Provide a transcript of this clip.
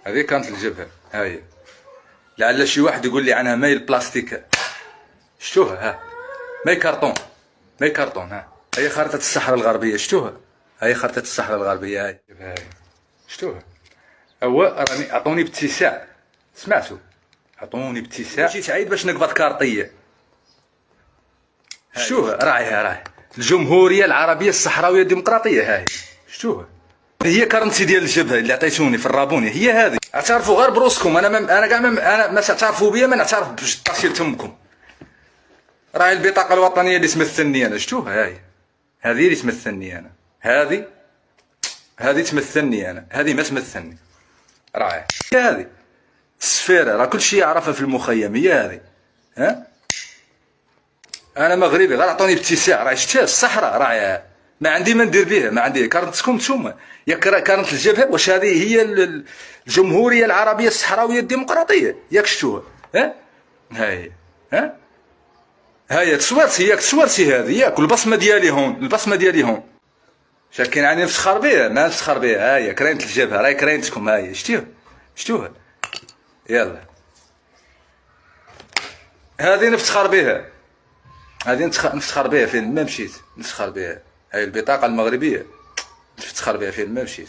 هذه كانت الجبهة، هاهي. لعل شي واحد يقول لي عنها ماي البلاستيك. شتوها؟ ها ماي كرتون، ماي كرتون. ها هي خريطة الصحراء الغربية، شتوها؟ هاي خريطة الصحراء الغربية، هاي هاي شتوها؟ هو راني عطوني باتساع، سمعتو؟ عطوني باتساع، جيت عيد باش نقبض كارطية. شتوها؟ راهي الجمهورية العربية الصحراوية الديمقراطية، هاهي شتوها؟ هي كرنسي ديال الجبهة اللي عطيتوني في الرابوني، هي هذه. اعترفوا غير بروسكم، انا كاع ما تعترفوا بيا، ما نعترف بطاسيل تمكم. راهي البطاقة الوطنية اللي تمثلني انا، شتوها؟ هذه اللي تمثلني انا، هذه تمثلني انا، هذه ما تمثلني. راهي هذه السفيرة، راه كل شيء يعرفها في المخيم، هي هذه. ها انا مغربي، غير عطوني باتساع. راهي شتيها الصحراء، راهي ما عندي ما ندير بها، ما عندي. كارنتكم نتوما ياك كانت الجبهة، واش هذه هي الجمهورية العربية الصحراوية الديمقراطية؟ ياك شتوها؟ هاي هاي تصورتي، ياك تصورتي هذه، ياك البصمة ديالي هون، البصمة ديالي هون. شاكين عني نفسخر بها؟ ما نفسخر بها. هاي كرينة الجبهة، راهي كرينتكم، هاي شتوها؟ يلا هذه نفتخر بها، هذه نفتخر بها فين ما مشيت، نفتخر بها. هاي البطاقة المغربية نفتخر بها فين ما مشيت.